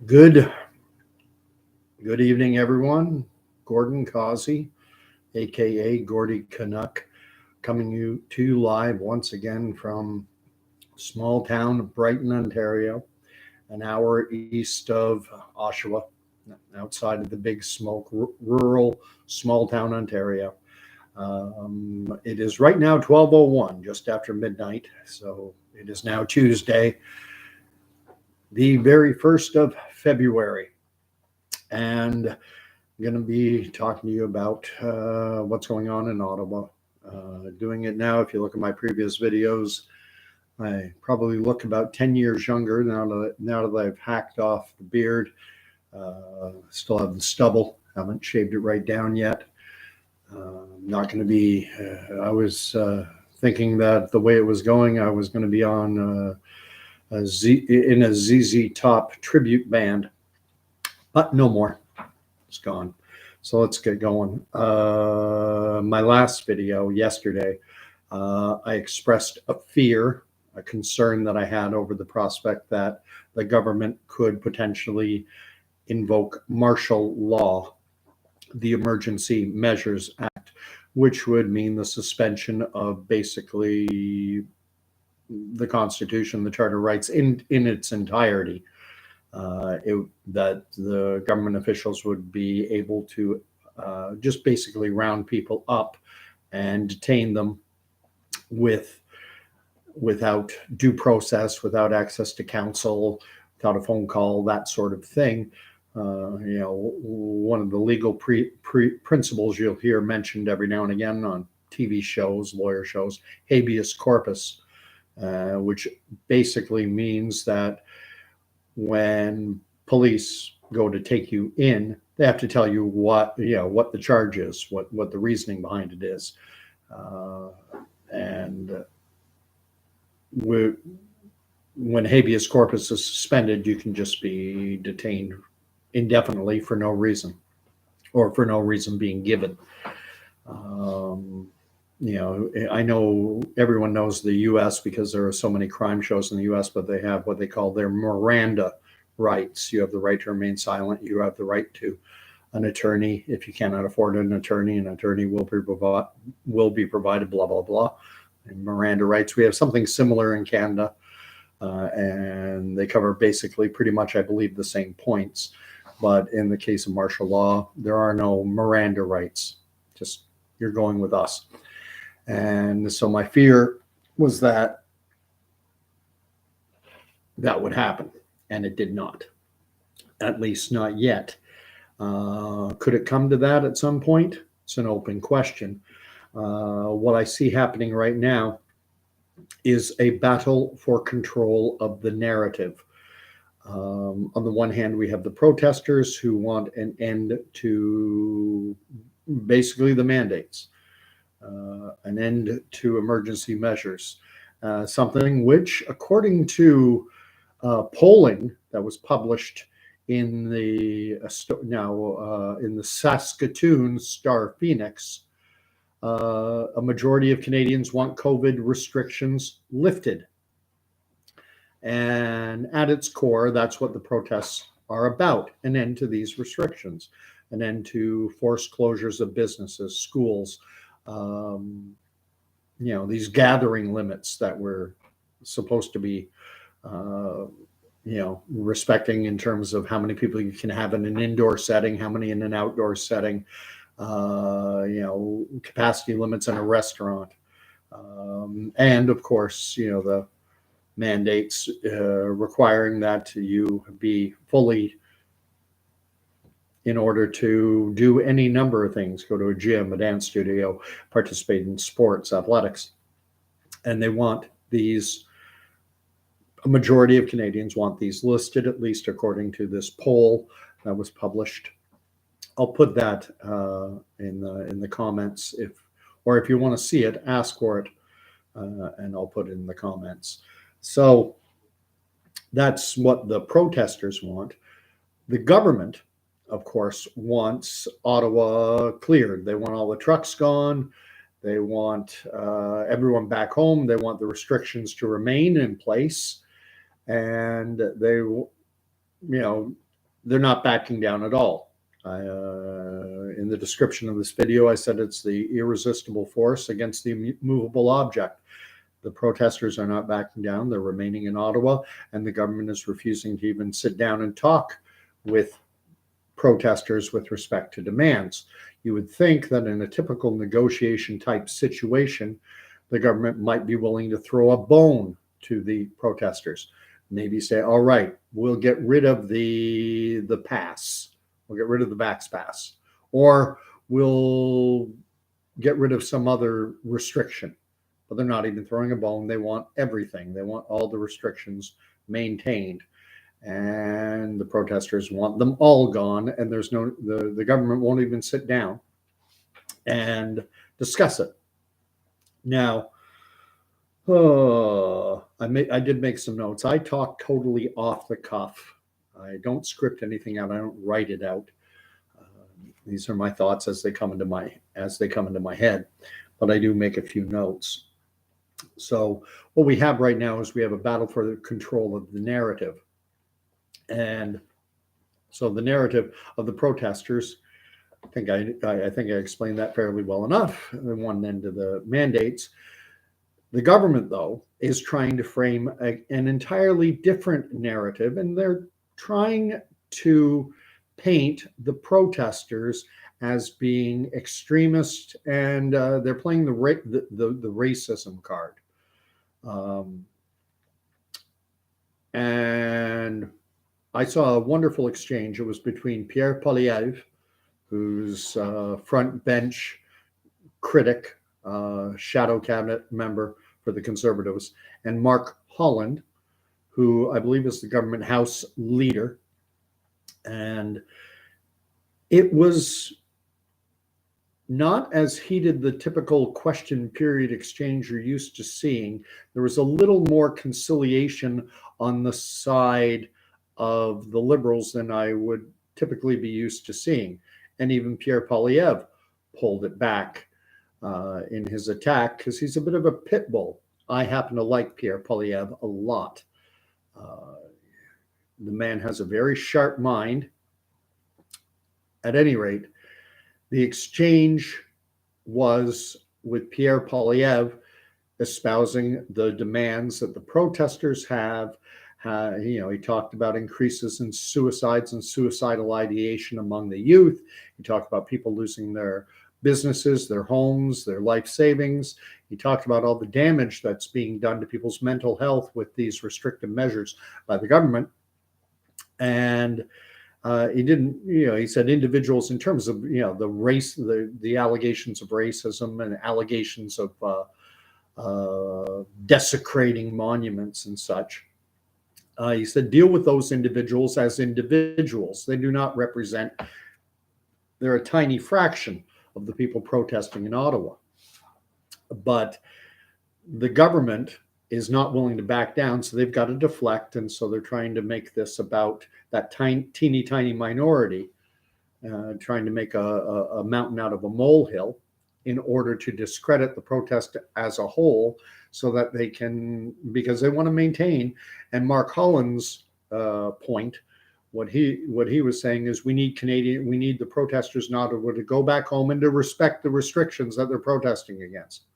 Good evening, everyone. Gordon Causey, aka Gordy Canuck, coming to you live once again from small town of Brighton, Ontario, an hour east of Oshawa, outside of the big smoke, rural small town Ontario. It is right now 12:01, just after midnight. So it is now Tuesday, the very 1st of February. And I'm going to be talking to you about what's going on in Ottawa. Doing it now, if you look at my previous videos, I probably look about 10 years younger now that I've hacked off the beard. Still have the stubble, haven't shaved it right down yet. Not going to be, I was thinking that the way it was going, I was going to be on in a ZZ Top tribute band, but no more. It's gone. So let's get going. My last video yesterday, I expressed a concern that I had over the prospect that the government could potentially invoke martial law, the Emergency Measures Act, which would mean the suspension of basically the Constitution, the Charter of Rights in its entirety. That the government officials would be able to just basically round people up and detain them without due process, without access to counsel, without a phone call, that sort of thing. One of the legal principles you'll hear mentioned every now and again on TV shows, lawyer shows, habeas corpus, which basically means that when police go to take you in, they have to tell you what the charge is, what the reasoning behind it is, and when habeas corpus is suspended, you can just be detained indefinitely for no reason, or for no reason being given. I know everyone knows the U.S. because there are so many crime shows in the U.S., but they have what they call their Miranda rights. You have the right to remain silent. You have the right to an attorney. If you cannot afford an attorney will be provided, blah, blah, blah. And Miranda rights, we have something similar in Canada, and they cover basically pretty much, I believe, the same points. But in the case of martial law, there are no Miranda rights. Just you're going with us. And so my fear was that would happen, and it did not, at least not yet. Could it come to that at some point? It's an open question. What I see happening right now is a battle for control of the narrative. On the one hand, we have the protesters who want an end to basically the mandates, an end to emergency measures, something which, according to polling that was published in the in the Saskatoon Star Phoenix, a majority of Canadians want COVID restrictions lifted. And at its core, that's what the protests are about: an end to these restrictions, an end to forced closures of businesses, schools, these gathering limits that we're supposed to be, respecting in terms of how many people you can have in an indoor setting, how many in an outdoor setting, capacity limits in a restaurant. And of course, the mandates requiring that you be fully, in order to do any number of things, go to a gym, a dance studio, participate in sports, athletics. And they want these, a majority of Canadians want these listed, at least according to this poll that was published. I'll put that in the comments, if you want to see it, ask for it, and I'll put it in the comments. So that's what the protesters want. The government, of course, wants Ottawa cleared. They want all the trucks gone. They want everyone back home. They want the restrictions to remain in place. And they, they're not backing down at all. In the description of this video, I said it's the irresistible force against the immovable object. The protesters are not backing down. They're remaining in Ottawa, and the government is refusing to even sit down and talk with protesters with respect to demands. You would think that in a typical negotiation type situation, the government might be willing to throw a bone to the protesters. Maybe say, all right, we'll get rid of the pass. We'll get rid of the vax pass. Or we'll get rid of some other restriction. But they're not even throwing a bone. They want everything. They want all the restrictions maintained. And the protesters want them all gone. And there's no, the government won't even sit down and discuss it. Now, I did make some notes. I talk totally off the cuff. I don't script anything out. I don't write it out. These are my thoughts as they come into my head, but I do make a few notes. So what we have right now is we have a battle for the control of the narrative. And so the narrative of the protesters, I think I explained that fairly well enough in one end of the mandates. The government, though, is trying to frame an entirely different narrative, and they're trying to paint the protesters as being extremist, and they're playing the racism card. And I saw a wonderful exchange. It was between Pierre Poilievre, who's front bench critic, shadow cabinet member for the Conservatives, and Mark Holland, who I believe is the government House leader. And it was not as heated the typical question period exchange you're used to seeing. There was a little more conciliation on the side of the Liberals than I would typically be used to seeing. And even Pierre Poilievre pulled it back in his attack because he's a bit of a pit bull. I happen to like Pierre Poilievre a lot. The man has a very sharp mind. At any rate, the exchange was with Pierre Poilievre espousing the demands that the protesters have. He talked about increases in suicides and suicidal ideation among the youth. He talked about people losing their businesses, their homes, their life savings. He talked about all the damage that's being done to people's mental health with these restrictive measures by the government. And he said individuals in terms of, the race, the allegations of racism and allegations of desecrating monuments and such. He said, deal with those individuals as individuals. They do not represent, they're a tiny fraction of the people protesting in Ottawa. But the government is not willing to back down, so they've got to deflect, and so they're trying to make this about that teeny minority, trying to make a mountain out of a molehill in order to discredit the protest as a whole, so that they can, because they want to maintain. And Mark Holland's point, what he was saying is we need the protesters in Ottawa to go back home and to respect the restrictions that they're protesting against.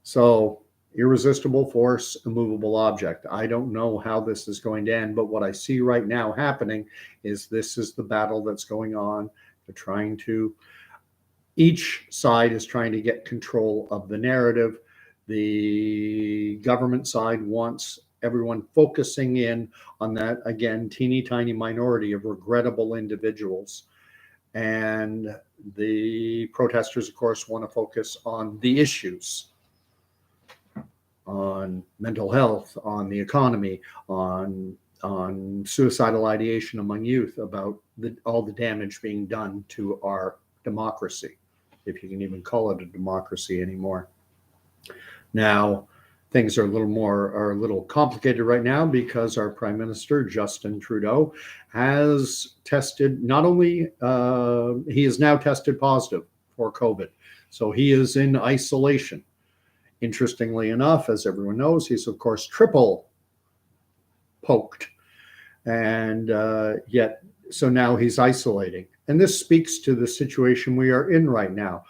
So irresistible force, immovable object. I don't know how this is going to end, but what I see right now happening is this is the battle that's going on. Each side is trying to get control of the narrative. The government side wants everyone focusing in on that, again, teeny tiny minority of regrettable individuals. And the protesters, of course, want to focus on the issues, on mental health, on the economy, on suicidal ideation among youth, about all the damage being done to our democracy, if you can even call it a democracy anymore. Now, things are a little complicated right now because our Prime Minister, Justin Trudeau, has tested, not only, he is now tested positive for COVID. So he is in isolation. Interestingly enough, as everyone knows, he's of course triple poked. And yet, so now he's isolating. And this speaks to the situation we are in right now.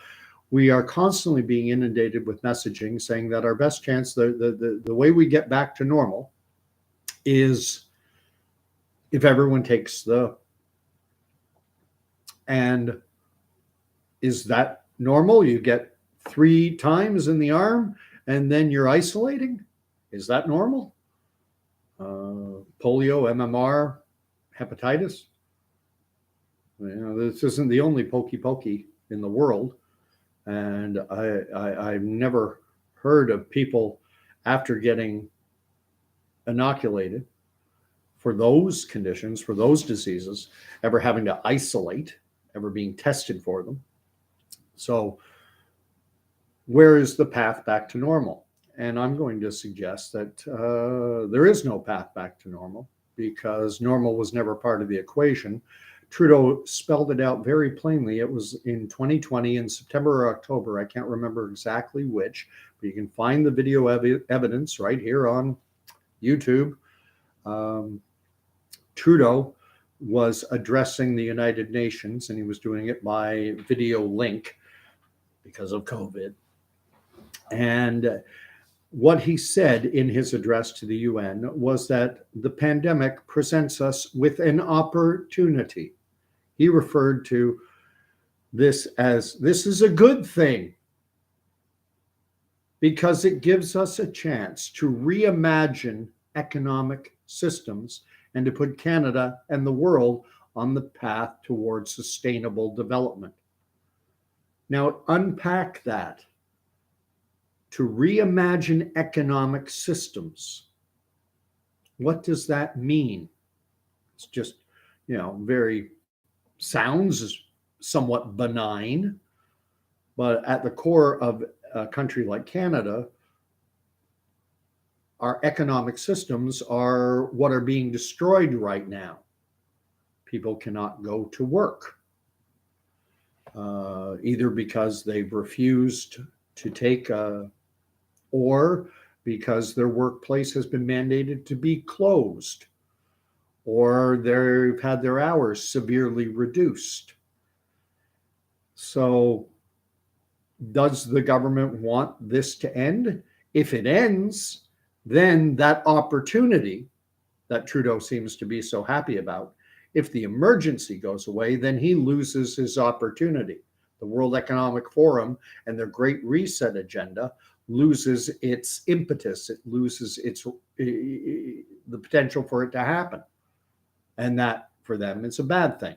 We are constantly being inundated with messaging saying that our best chance, the way we get back to normal is if everyone takes the, and is that normal? You get 3 times in the arm and then you're isolating? Is that normal? Polio, MMR, hepatitis. This isn't the only pokey in the world. And I've never heard of people after getting inoculated for those conditions, for those diseases, ever having to isolate, ever being tested for them. So where is the path back to normal? And I'm going to suggest that there is no path back to normal because normal was never part of the equation. Trudeau spelled it out very plainly. It was in 2020 in September or October. I can't remember exactly which, but you can find the video evidence right here on YouTube. Trudeau was addressing the United Nations, and he was doing it by video link because of COVID. And what he said in his address to the UN was that the pandemic presents us with an opportunity. He referred to this as, this is a good thing because it gives us a chance to reimagine economic systems and to put Canada and the world on the path towards sustainable development. Now, unpack that. To reimagine economic systems. What does that mean? It's just, very sounds somewhat benign, but at the core of a country like Canada, our economic systems are what are being destroyed right now. People cannot go to work, either because they've refused to take or because their workplace has been mandated to be closed, or they've had their hours severely reduced. So does the government want this to end? If it ends, then that opportunity that Trudeau seems to be so happy about, if the emergency goes away, then he loses his opportunity. The World Economic Forum and their Great Reset agenda loses its impetus. It loses the potential for it to happen. And that, for them, is a bad thing.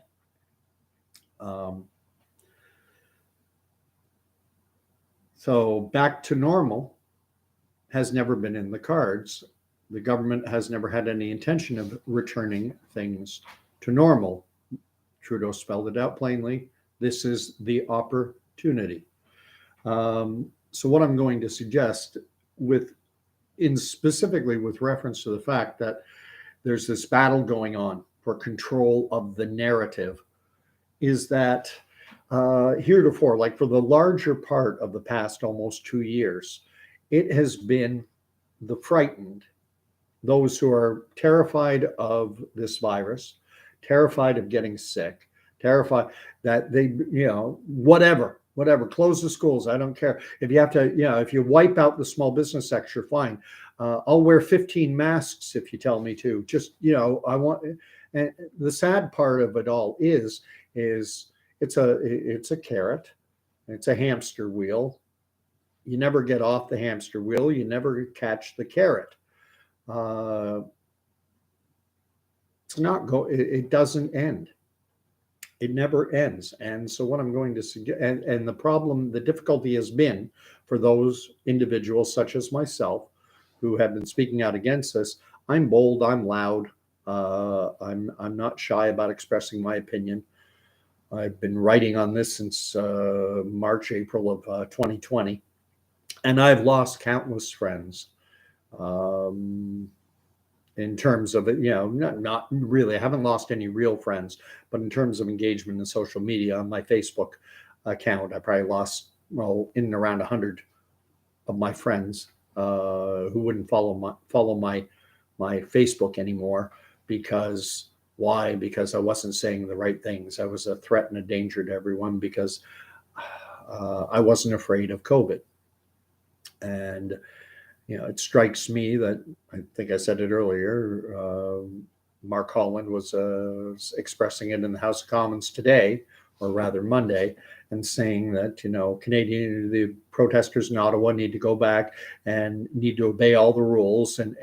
So back to normal has never been in the cards. The government has never had any intention of returning things to normal. Trudeau spelled it out plainly. This is the opportunity. So what I'm going to suggest specifically with reference to the fact that there's this battle going on for control of the narrative is that heretofore, like for the larger part of the past almost 2 years, it has been the frightened, those who are terrified of this virus, terrified of getting sick, terrified that they, whatever, close the schools. I don't care. If you have to, if you wipe out the small business sector, fine. I'll wear 15 masks if you tell me to. Just, I want, and the sad part of it all is it's a carrot. It's a hamster wheel. You never get off the hamster wheel. You never catch the carrot. It doesn't end. It never ends. And so what I'm going to suggest, and the difficulty has been for those individuals such as myself who have been speaking out against this. I'm bold, I'm loud. I'm not shy about expressing my opinion. I've been writing on this since March, April of 2020. And I've lost countless friends. In terms of it, not really. I haven't lost any real friends, but in terms of engagement in social media on my Facebook account, I probably lost, in and around 100 of my friends who wouldn't follow my Facebook anymore because why? Because I wasn't saying the right things. I was a threat and a danger to everyone because I wasn't afraid of COVID. And it strikes me that, I think I said it earlier, Mark Holland was expressing it in the House of Commons today, or rather Monday, and saying that, the protesters in Ottawa need to go back and need to obey all the rules and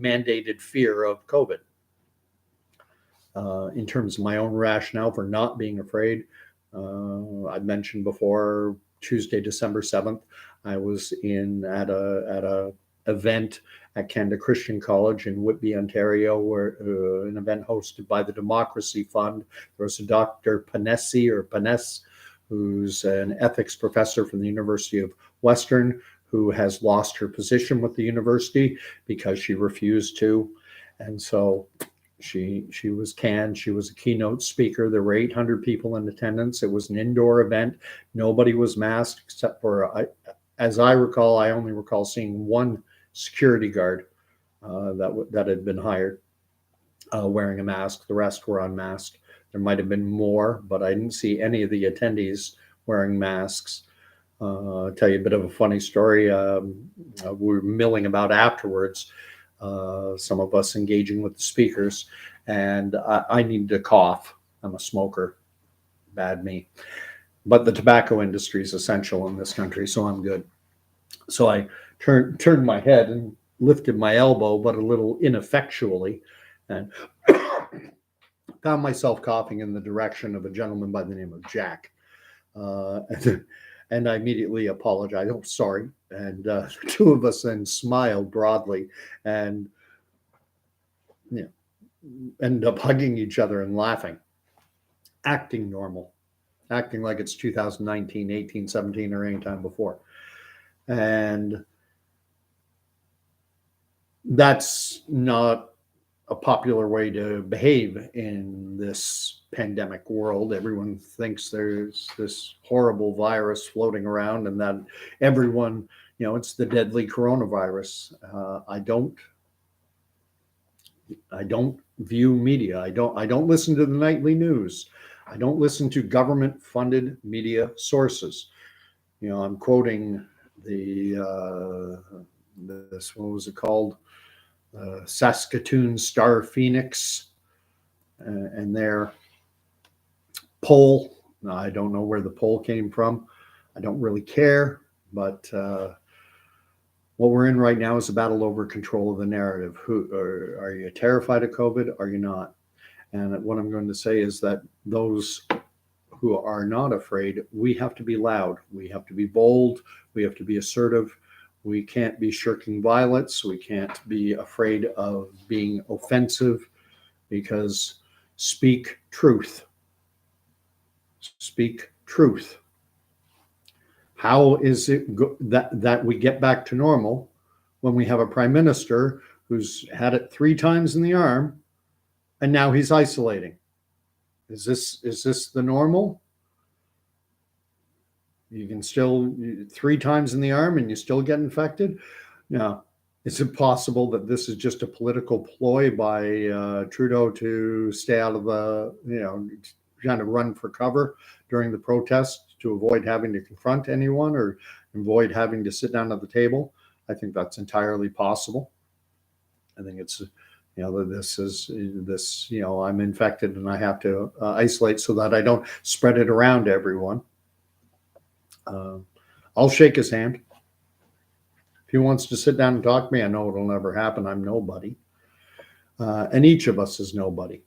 mandated fear of COVID. In terms of my own rationale for not being afraid, I've mentioned before, Tuesday, December 7th, I was at a event at Canada Christian College in Whitby, Ontario, where an event hosted by the Democracy Fund. There was a Dr. Paness, who's an ethics professor from the University of Western, who has lost her position with the university because she refused to. And so she was canned. She was a keynote speaker. There were 800 people in attendance. It was an indoor event. Nobody was masked except for, as I recall, I only recall seeing one security guard that had been hired wearing a mask. The rest were unmasked. There might have been more, but I didn't see any of the attendees wearing masks. I'll tell you a bit of a funny story. We were milling about afterwards, some of us engaging with the speakers, and I needed to cough. I'm a smoker, bad me. But the tobacco industry is essential in this country, so I'm good. So I turned my head and lifted my elbow, but a little ineffectually, and found myself coughing in the direction of a gentleman by the name of Jack. And I immediately apologized. Oh, sorry. And the two of us then smiled broadly and ended up hugging each other and laughing, acting normal, acting like it's 2019, 18, 17, or any time before. And that's not a popular way to behave in this pandemic world. Everyone thinks there's this horrible virus floating around and that everyone, it's the deadly coronavirus. I don't view media. I don't listen to the nightly news. I don't listen to government funded media sources. I'm quoting this, what was it called? Saskatoon Star Phoenix and their poll. I don't know where the poll came from. I don't really care, but what we're in right now is a battle over control of the narrative. Are you terrified of COVID? Are you not? And what I'm going to say is that those who are not afraid, we have to be loud. We have to be bold. We have to be assertive. We can't be shirking violence. We can't be afraid of being offensive, because speak truth. Speak truth. How is it that we get back to normal when we have a prime minister who's had it 3 times in the arm and now he's isolating? Is this the normal? You can still 3 times in the arm and you still get infected? Now, is it possible that this is just a political ploy by Trudeau to stay out of the, trying to run for cover during the protest to avoid having to confront anyone or avoid having to sit down at the table? I think that's entirely possible. I think it's, I'm infected and I have to isolate so that I don't spread it around to everyone. I'll shake his hand. If he wants to sit down and talk to me, I know it'll never happen. I'm nobody. And each of us is nobody.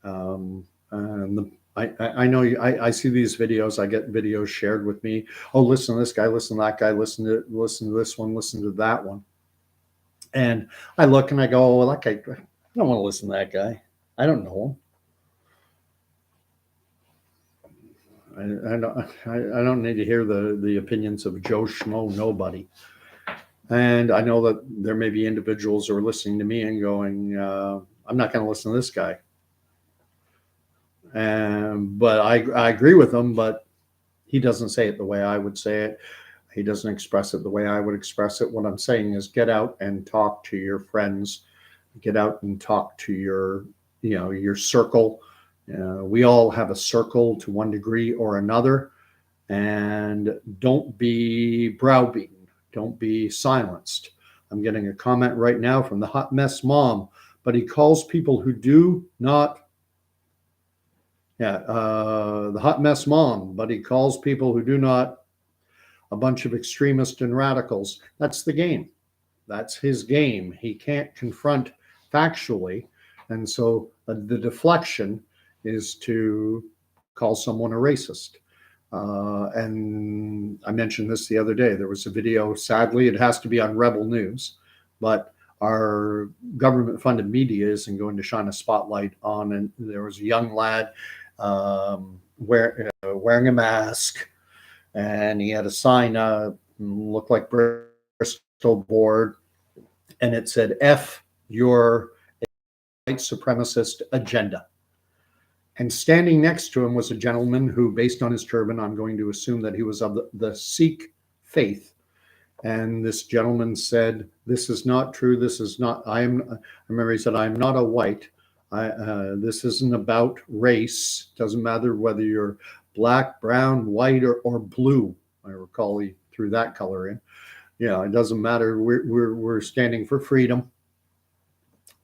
And I know I see these videos. I get videos shared with me. Oh, listen to this guy, listen to that guy, listen to this one, listen to that one. And I look and I go, oh, well, that guy, I don't want to listen to that guy. I don't know him. I don't need to hear the opinions of Joe Schmo nobody. And I know that there may be individuals who are listening to me and going, I'm not going to listen to this guy. But I agree with him, but he doesn't say it the way I would say it. He doesn't express it the way I would express it. What I'm saying is get out and talk to your friends. Get out and talk to your your circle. We all have a circle to one degree or another, and don't be browbeaten. Don't be silenced. I'm getting a comment right now from the hot mess mom, but he calls people who do not. The hot mess mom, but he calls people who do not a bunch of extremists and radicals. That's the game. That's his game. He can't confront factually. And so the deflection is to call someone a racist. And I mentioned this the other day. There was a video, sadly, it has to be on Rebel News, but our government funded media isn't going to shine a spotlight on. And there was a young lad wearing a mask, and he had a sign looked like Bristol board, and it said "F your white supremacist agenda." And standing next to him was a gentleman who, based on his turban, I'm going to assume that he was of the Sikh faith. And this gentleman said, "This is not true. This is not. I remember he said, "I'm not a white. This isn't about race. Doesn't matter whether you're black, brown, white, or blue." I recall he threw that color in. It doesn't matter. We're standing for freedom.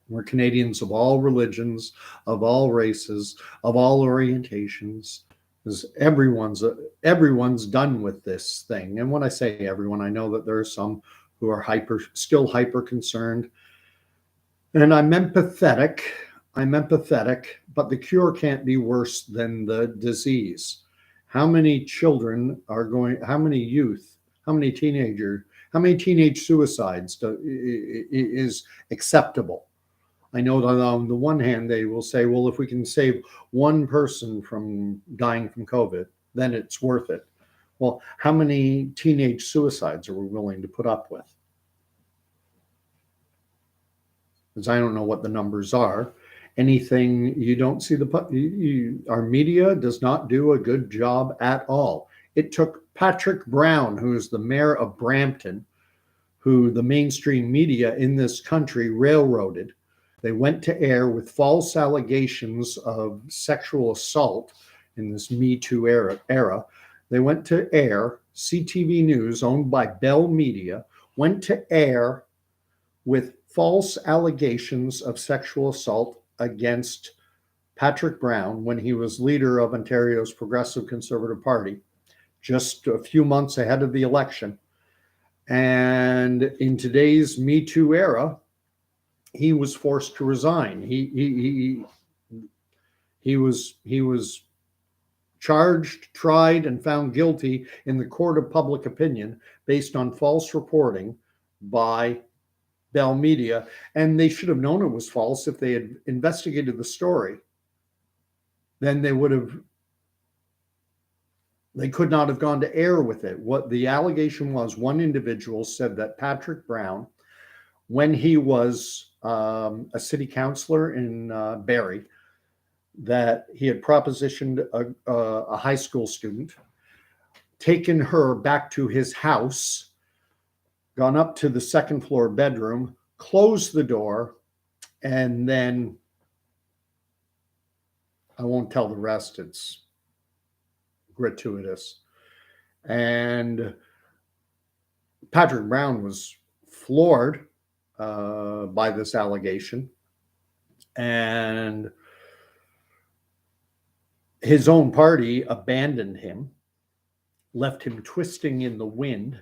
We're Canadians of all religions, of all races, of all orientations. Because everyone's done with this thing. And when I say everyone, I know that there are some who are still hyper concerned. And I'm empathetic, but the cure can't be worse than the disease. How many children how many youth, how many teenage suicides is acceptable? I know that on the one hand, they will say, well, if we can save one person from dying from COVID, then it's worth it. Well, how many teenage suicides are we willing to put up with? Because I don't know what the numbers are. Anything you don't see our media does not do a good job at all. It took Patrick Brown, who is the mayor of Brampton, who the mainstream media in this country railroaded. They went to air with false allegations of sexual assault in this Me Too era. They went to air, CTV News, owned by Bell Media, went to air with false allegations of sexual assault against Patrick Brown when he was leader of Ontario's Progressive Conservative Party, just a few months ahead of the election. And in today's Me Too era, he was forced to resign. He was charged, tried, and found guilty in the court of public opinion based on false reporting by Bell Media, and they should have known it was false if they had investigated the story. Then they could not have gone to air with it. What the allegation was, one individual said that Patrick Brown, when he was a city councillor in Barrie, that he had propositioned a high school student, taken her back to his house, gone up to the second floor bedroom, closed the door, and then I won't tell the rest. It's gratuitous. And Patrick Brown was floored by this allegation, and his own party abandoned him, left him twisting in the wind.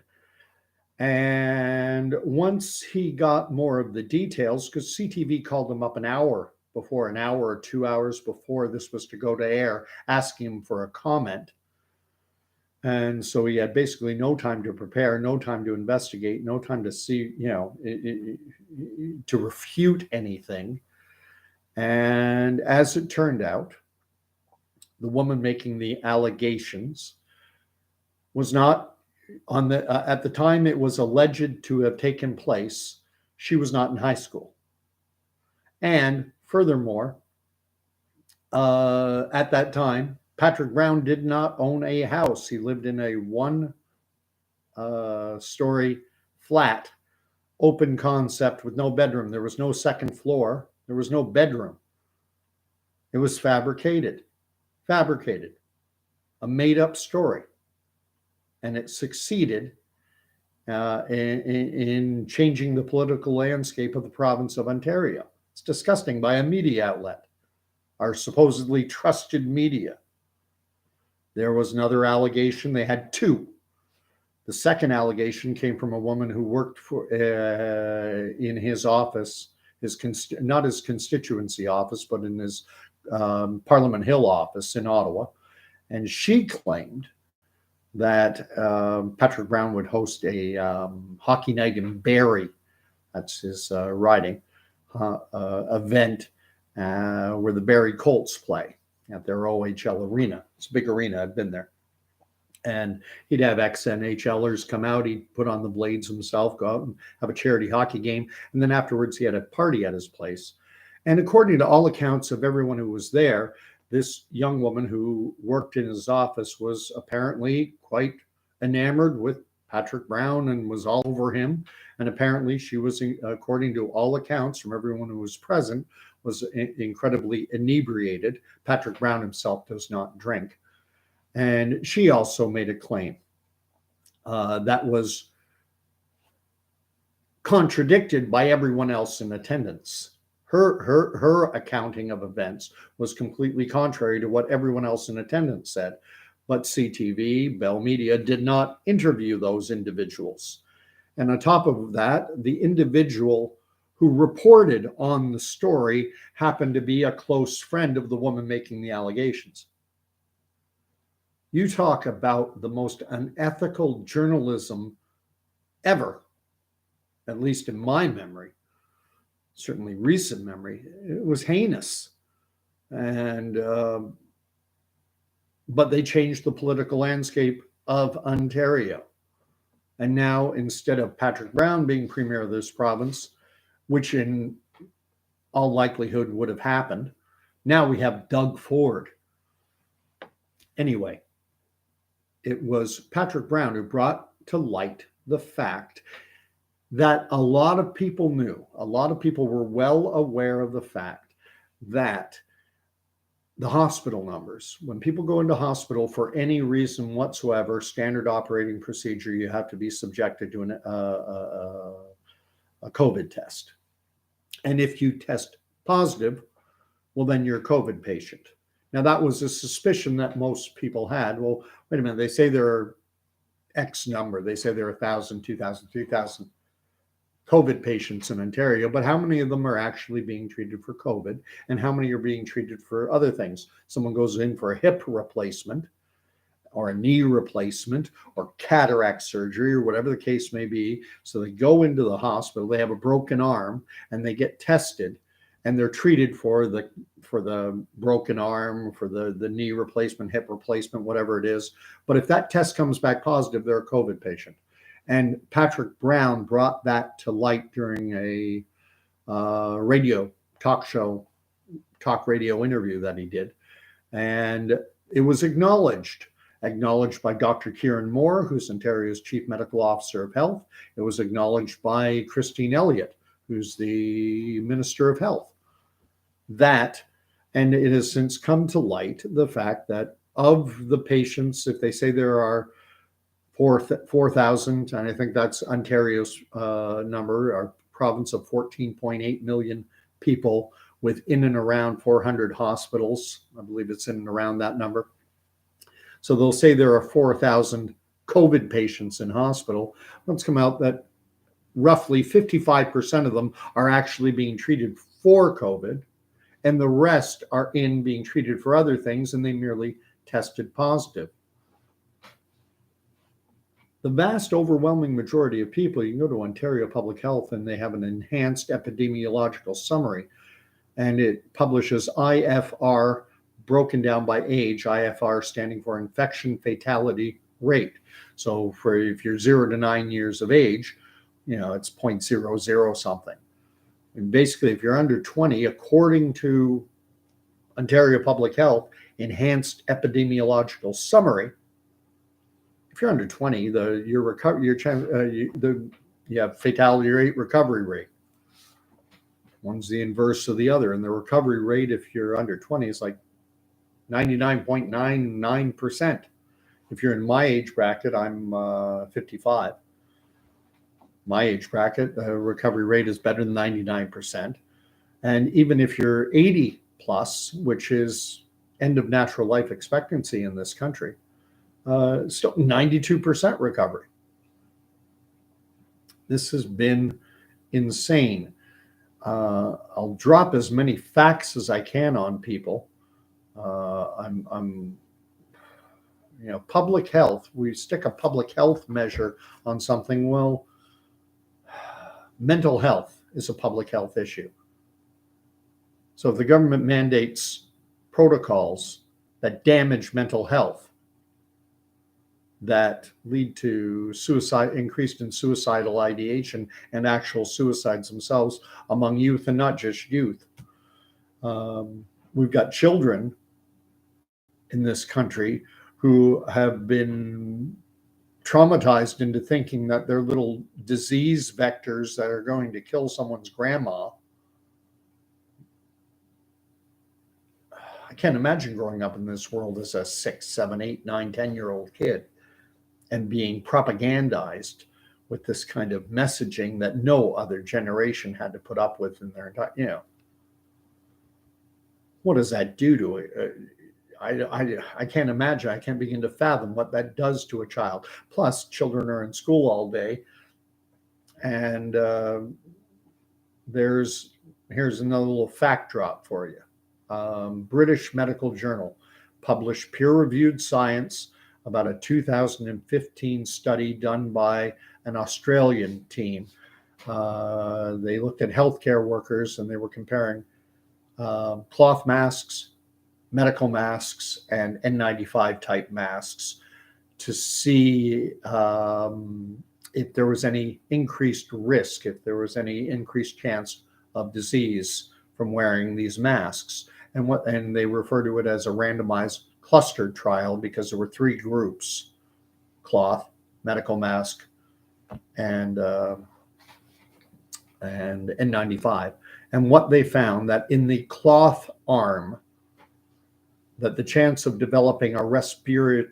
And once he got more of the details, because CTV called him up an hour or 2 hours before this was to go to air, asking him for a comment. And so he had basically no time to prepare, no time to investigate, no time to see, to refute anything. And as it turned out, the woman making the allegations was not on the, at the time it was alleged to have taken place, she was not in high school. And furthermore, at that time, Patrick Brown did not own a house. He lived in a one-story flat, open concept with no bedroom. There was no second floor. There was no bedroom. It was fabricated, a made-up story. And it succeeded in changing the political landscape of the province of Ontario. It's disgusting by a media outlet, our supposedly trusted media. There was another allegation. They had two. The second allegation came from a woman who worked in his office, not his constituency office, but in his Parliament Hill office in Ottawa. And she claimed that Patrick Brown would host a hockey night in Barrie, that's his riding, event where the Barrie Colts play at their OHL arena. It's a big arena. I've been there. And he'd have ex-NHLers come out. He'd put on the blades himself, go out and have a charity hockey game. And then afterwards, he had a party at his place. And according to all accounts of everyone who was there, this young woman who worked in his office was apparently quite enamored with Patrick Brown and was all over him. And apparently she was, according to all accounts from everyone who was present, was incredibly inebriated. Patrick Brown himself does not drink. And she also made a claim that was contradicted by everyone else in attendance. Her accounting of events was completely contrary to what everyone else in attendance said. But CTV, Bell Media, did not interview those individuals. And on top of that, the individual who reported on the story happened to be a close friend of the woman making the allegations. You talk about the most unethical journalism ever, at least in my memory, certainly recent memory. It was heinous. And but they changed the political landscape of Ontario. And now, instead of Patrick Brown being premier of this province, which in all likelihood would have happened, now we have Doug Ford. Anyway, it was Patrick Brown who brought to light the fact that a lot of people knew, a lot of people were well aware of the fact that the hospital numbers, when people go into hospital for any reason whatsoever, standard operating procedure, you have to be subjected to a COVID test. And if you test positive, well, then you're a COVID patient. Now, that was a suspicion that most people had. Well, wait a minute, they say there are X number. They say there are 1,000, 2,000, 3,000 COVID patients in Ontario, but how many of them are actually being treated for COVID and how many are being treated for other things? Someone goes in for a hip replacement or a knee replacement or cataract surgery or whatever the case may be. So they go into the hospital, they have a broken arm and they get tested and they're treated for the broken arm, for the knee replacement, hip replacement, whatever it is. But if that test comes back positive, they're a COVID patient. And Patrick Brown brought that to light during a radio talk radio interview that he did. And it was acknowledged by Dr. Kieran Moore, who's Ontario's Chief Medical Officer of Health. It was acknowledged by Christine Elliott, who's the Minister of Health. And it has since come to light the fact that of the patients, if they say there are 4,000, and I think that's Ontario's number, our province of 14.8 million people with in and around 400 hospitals. I believe it's in and around that number. So they'll say there are 4,000 COVID patients in hospital. Let's come out that roughly 55% of them are actually being treated for COVID, and the rest are being treated for other things, and they merely tested positive. The vast overwhelming majority of people, you can go to Ontario Public Health and they have an enhanced epidemiological summary, and it publishes IFR broken down by age, IFR standing for infection fatality rate. So if you're 0 to 9 years of age, it's 0.00 something. And basically, if you're under 20, according to Ontario Public Health enhanced epidemiological summary, if you're under 20, you have fatality rate, recovery rate. One's the inverse of the other. And the recovery rate, if you're under 20, is like 99.99%. If you're in my age bracket, I'm 55. My age bracket, the recovery rate is better than 99%. And even if you're 80 plus, which is end of natural life expectancy in this country, still 92% recovery. This has been insane. I'll drop as many facts as I can on people. Public health. We stick a public health measure on something. Well, mental health is a public health issue. So if the government mandates protocols that damage mental health, that lead to suicide, increased in suicidal ideation and actual suicides themselves among youth, and not just youth. We've got children in this country who have been traumatized into thinking that they're little disease vectors that are going to kill someone's grandma. I can't imagine growing up in this world as a 6, 7, 8, 9, 10-year-old kid and being propagandized with this kind of messaging that no other generation had to put up with in their entire, what does that do to it? I can't imagine. I can't begin to fathom what that does to a child. Plus, children are in school all day. And here's another little fact drop for you. British Medical Journal published peer-reviewed science about a 2015 study done by an Australian team. They looked at healthcare workers and they were comparing cloth masks, medical masks, and N95 type masks to see if there was any increased risk, if there was any increased chance of disease from wearing these masks. And they refer to it as a randomized clustered trial because there were 3 groups: cloth, medical mask, and N95. And what they found, that in the cloth arm, that the chance of developing a respiratory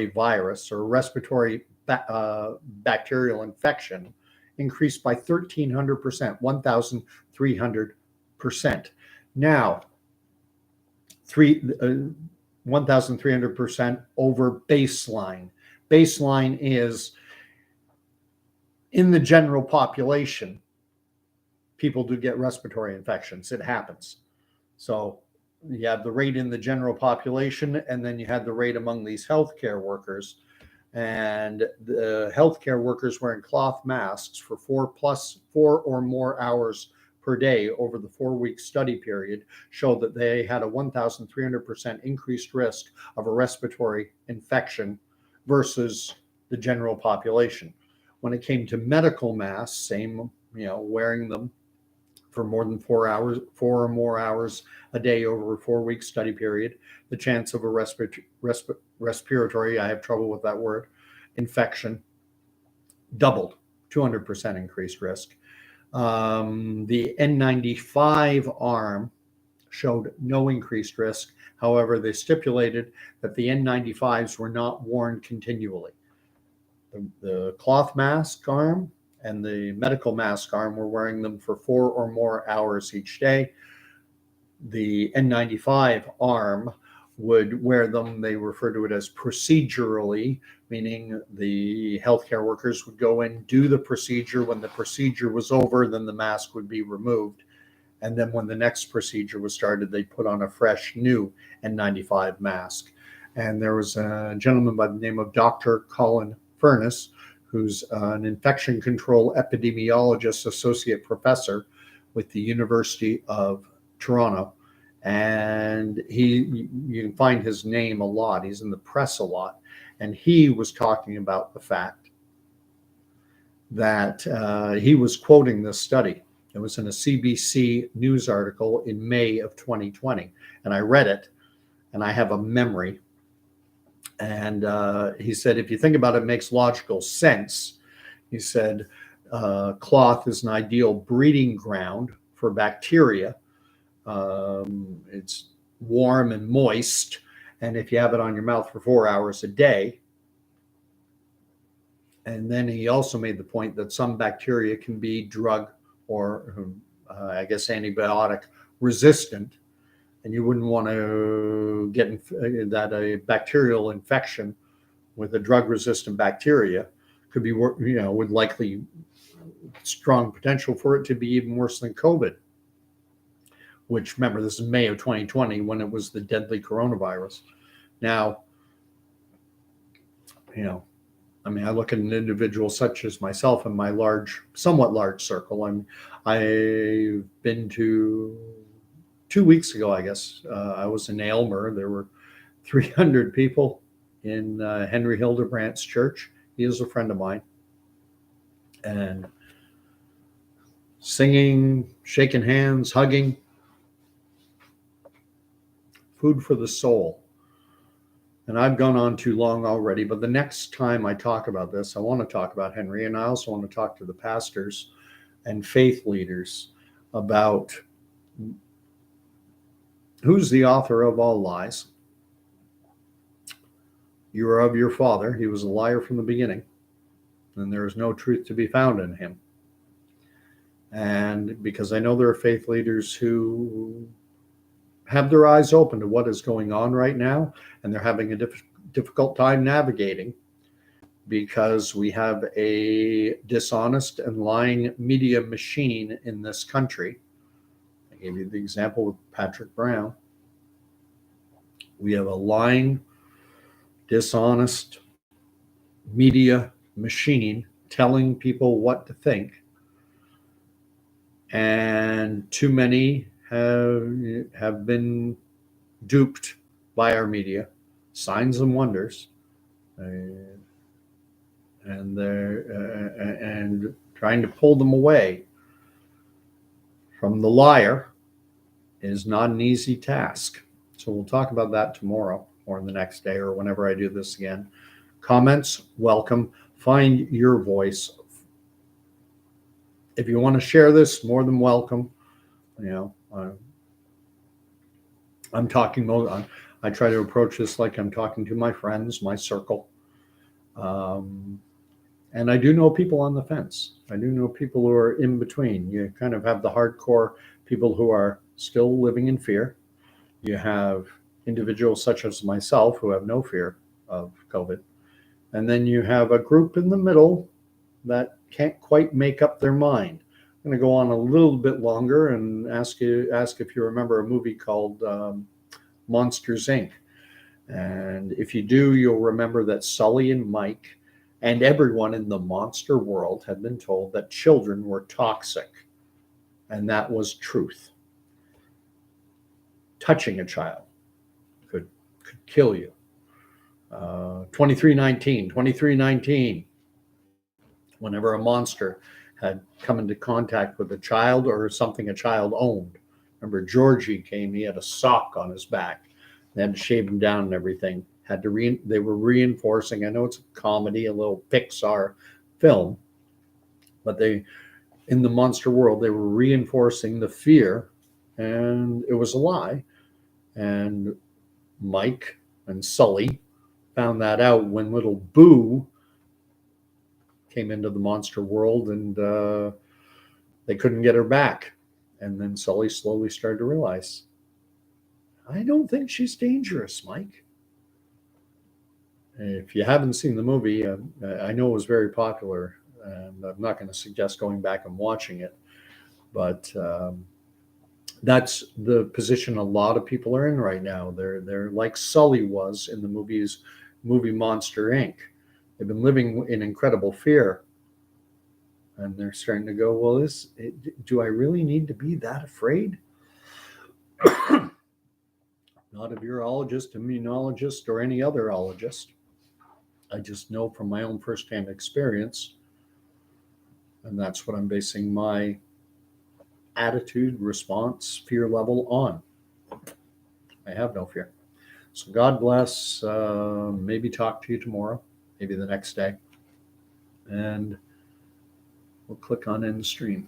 virus or respiratory bacterial infection increased by 1,300%, 1,300%. Now, 1,300% over baseline. Baseline is in the general population, people do get respiratory infections. It happens. So you have the rate in the general population, and then you had the rate among these healthcare workers. And the healthcare workers wearing cloth masks for 4 or more hours per day over the 4-week study period showed that they had a 1,300% increased risk of a respiratory infection versus the general population. When it came to medical masks, same, wearing them for more than 4 or more hours a day over a 4-week study period, the chance of a respiratory, I have trouble with that word, infection doubled, 200% increased risk. The N95 arm showed no increased risk. However, they stipulated that the N95s were not worn continually. The cloth mask arm and the medical mask arm were wearing them for 4 or more hours each day. The N95 arm would wear them, they refer to it as procedurally, meaning the healthcare workers would go in, do the procedure. When the procedure was over, then the mask would be removed. And then when the next procedure was started, they put on a fresh new N95 mask. And there was a gentleman by the name of Dr. Colin Furness, who's an infection control epidemiologist, associate professor with the University of Toronto. And you can find his name a lot. He's in the press a lot. And he was talking about the fact that he was quoting this study. It was in a CBC news article in May of 2020. And I read it, and I have a memory. And he said, if you think about it, it makes logical sense. He said, cloth is an ideal breeding ground for bacteria. It's warm and moist, and if you have it on your mouth for 4 hours a day. And then he also made the point that some bacteria can be drug or antibiotic resistant, and you wouldn't want to get a bacterial infection with a drug resistant bacteria could be, would likely strong potential for it to be even worse than COVID, which, remember, this is May of 2020 when it was the deadly coronavirus. Now, I look at an individual such as myself in my somewhat large circle. I've been to 2 weeks ago, I guess. I was in Aylmer. There were 300 people in Henry Hildebrandt's church. He is a friend of mine. And singing, shaking hands, hugging. Food for the soul. And I've gone on too long already, but the next time I talk about this, I want to talk about Henry, and I also want to talk to the pastors and faith leaders about who's the author of all lies. You are of your father. He was a liar from the beginning, and there is no truth to be found in him. And because I know there are faith leaders who have their eyes open to what is going on right now, and they're having a difficult time navigating because we have a dishonest and lying media machine in this country. I gave you the example with Patrick Brown. We have a lying, dishonest media machine telling people what to think, and too many have been duped by our media, signs and wonders, and trying to pull them away from the liar is not an easy task. So we'll talk about that tomorrow or the next day or whenever I do this again. Comments, welcome. Find your voice. If you want to share this, more than welcome. I'm talking. I try to approach this like I'm talking to my friends, my circle. And I do know people on the fence. I do know people who are in between. You kind of have the hardcore people who are still living in fear. You have individuals such as myself who have no fear of COVID. And then you have a group in the middle that can't quite make up their mind. I'm going to go on a little bit longer and ask if you remember a movie called Monsters, Inc. And if you do, you'll remember that Sully and Mike and everyone in the monster world had been told that children were toxic. And that was truth. Touching a child could kill you. 2319. Whenever a monster had come into contact with a child or something a child owned. Remember, Georgie came, he had a sock on his back. They had to shave him down and everything. They were reinforcing, I know it's a comedy, a little Pixar film, but in the monster world, they were reinforcing the fear, and it was a lie. And Mike and Sully found that out when little Boo came into the monster world, and they couldn't get her back. And then Sully slowly started to realize, I don't think she's dangerous, Mike. If you haven't seen the movie, I know it was very popular, and I'm not going to suggest going back and watching it, but that's the position a lot of people are in right now. They're like Sully was in the movie Monster, Inc. They've been living in incredible fear, and they're starting to go, well, do I really need to be that afraid? Not a virologist, immunologist, or any other ologist. I just know from my own firsthand experience, and that's what I'm basing my attitude, response, fear level on. I have no fear. So God bless. Maybe talk to you tomorrow, maybe the next day. And We'll click on end stream.